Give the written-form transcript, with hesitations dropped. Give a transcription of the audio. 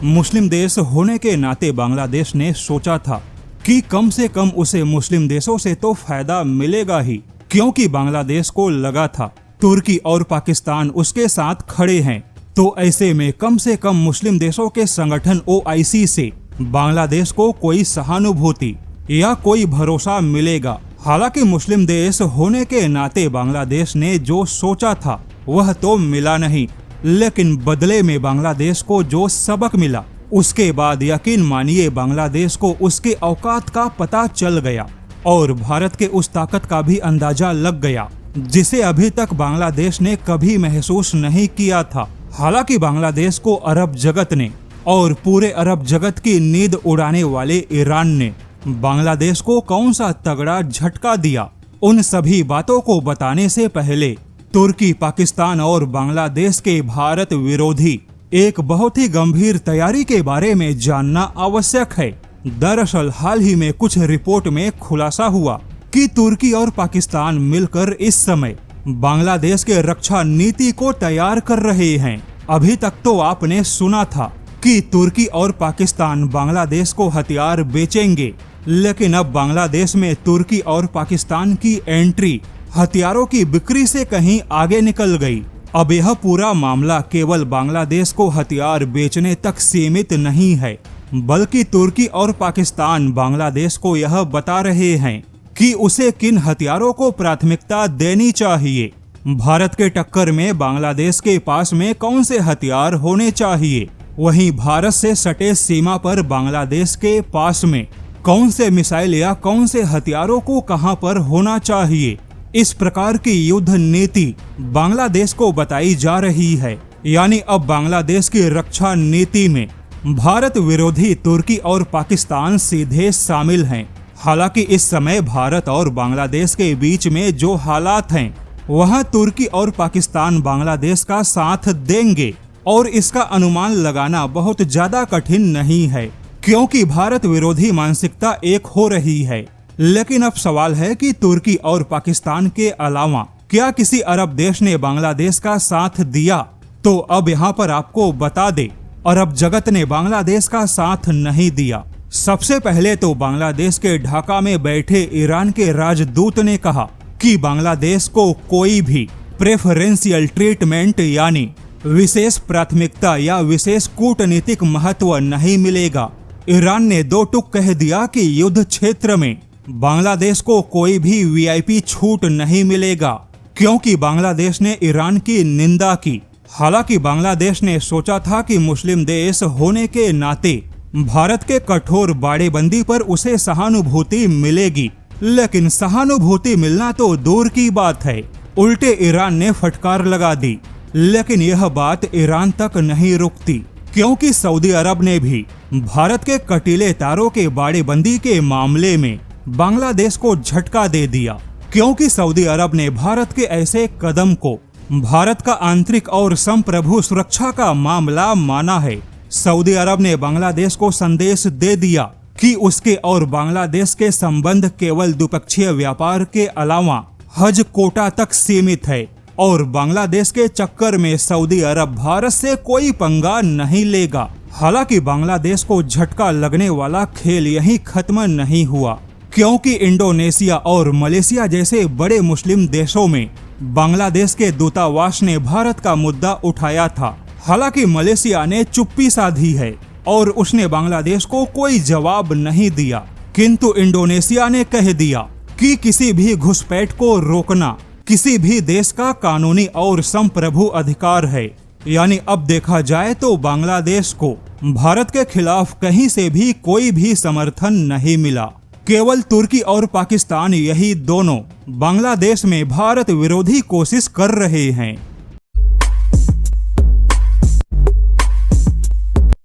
मुस्लिम देश होने के नाते बांग्लादेश ने सोचा था कि कम से कम उसे मुस्लिम देशों से तो फायदा मिलेगा ही, क्योंकि बांग्लादेश को लगा था तुर्की और पाकिस्तान उसके साथ खड़े हैं। तो ऐसे में कम से कम मुस्लिम देशों के संगठन OIC से बांग्लादेश को कोई सहानुभूति या कोई भरोसा मिलेगा। हालांकि मुस्लिम देश होने के नाते बांग्लादेश ने जो सोचा था वह तो मिला नहीं, लेकिन बदले में बांग्लादेश को जो सबक मिला उसके बाद यकीन मानिए बांग्लादेश को उसके औकात का पता चल गया और भारत के उस ताकत का भी अंदाजा लग गया जिसे अभी तक बांग्लादेश ने कभी महसूस नहीं किया था। हालांकि बांग्लादेश को अरब जगत ने और पूरे अरब जगत की नींद उड़ाने वाले ईरान ने बांग्लादेश को कौन सा तगड़ा झटका दिया, उन सभी बातों को बताने से पहले तुर्की, पाकिस्तान और बांग्लादेश के भारत विरोधी एक बहुत ही गंभीर तैयारी के बारे में जानना आवश्यक है। दरअसल हाल ही में कुछ रिपोर्ट में खुलासा हुआ कि तुर्की और पाकिस्तान मिलकर इस समय बांग्लादेश के रक्षा नीति को तैयार कर रहे हैं। अभी तक तो आपने सुना था कि तुर्की और पाकिस्तान बांग्लादेश को हथियार बेचेंगे, लेकिन अब बांग्लादेश में तुर्की और पाकिस्तान की एंट्री हथियारों की बिक्री से कहीं आगे निकल गई। अब यह पूरा मामला केवल बांग्लादेश को हथियार बेचने तक सीमित नहीं है, बल्कि तुर्की और पाकिस्तान बांग्लादेश को यह बता रहे हैं कि उसे किन हथियारों को प्राथमिकता देनी चाहिए। भारत के टक्कर में बांग्लादेश के पास में कौन से हथियार होने चाहिए, वहीं भारत से सटे सीमा पर बांग्लादेश के पास में कौन से मिसाइल या कौन से हथियारों को कहां पर होना चाहिए। इस प्रकार की युद्ध नीति बांग्लादेश को बताई जा रही है। यानी अब बांग्लादेश की रक्षा नीति में भारत विरोधी तुर्की और पाकिस्तान सीधे शामिल हैं। हालांकि इस समय भारत और बांग्लादेश के बीच में जो हालात हैं वहां तुर्की और पाकिस्तान बांग्लादेश का साथ देंगे और इसका अनुमान लगाना बहुत ज्यादा कठिन नहीं है, क्योंकि भारत विरोधी मानसिकता एक हो रही है। लेकिन अब सवाल है कि तुर्की और पाकिस्तान के अलावा क्या किसी अरब देश ने बांग्लादेश का साथ दिया। तो अब यहाँ पर आपको बता दे, अरब जगत ने बांग्लादेश का साथ नहीं दिया। सबसे पहले तो बांग्लादेश के ढाका में बैठे ईरान के राजदूत ने कहा कि बांग्लादेश को कोई भी प्रेफरेंशियल ट्रीटमेंट यानी विशेष प्राथमिकता या विशेष कूटनीतिक महत्व नहीं मिलेगा। ईरान ने दो टूक कह दिया कि युद्ध क्षेत्र में बांग्लादेश को कोई भी VIP छूट नहीं मिलेगा, क्योंकि बांग्लादेश ने ईरान की निंदा की। हालांकि बांग्लादेश ने सोचा था कि मुस्लिम देश होने के नाते भारत के कठोर बाड़ेबंदी पर उसे सहानुभूति मिलेगी, लेकिन सहानुभूति मिलना तो दूर की बात है, उल्टे ईरान ने फटकार लगा दी। लेकिन यह बात ईरान तक नहीं रुकती, क्योंकि सऊदी अरब ने भी भारत के कटीले तारों के बाड़ेबंदी के मामले में बांग्लादेश को झटका दे दिया, क्योंकि सऊदी अरब ने भारत के ऐसे कदम को भारत का आंतरिक और संप्रभु सुरक्षा का मामला माना है। सऊदी अरब ने बांग्लादेश को संदेश दे दिया कि उसके और बांग्लादेश के संबंध केवल द्विपक्षीय व्यापार के अलावा हज कोटा तक सीमित है और बांग्लादेश के चक्कर में सऊदी अरब भारत से कोई पंगा नहीं लेगा। हालांकि बांग्लादेश को झटका लगने वाला खेल यहीं खत्म नहीं हुआ, क्योंकि इंडोनेशिया और मलेशिया जैसे बड़े मुस्लिम देशों में बांग्लादेश के दूतावास ने भारत का मुद्दा उठाया था। हालांकि मलेशिया ने चुप्पी साधी है और उसने बांग्लादेश को कोई जवाब नहीं दिया, किंतु इंडोनेशिया ने कह दिया कि किसी भी घुसपैठ को रोकना किसी भी देश का कानूनी और संप्रभु अधिकार है। यानी अब देखा जाए तो बांग्लादेश को भारत के खिलाफ कहीं से भी कोई भी समर्थन नहीं मिला। केवल तुर्की और पाकिस्तान यही दोनों बांग्लादेश में भारत विरोधी कोशिश कर रहे हैं।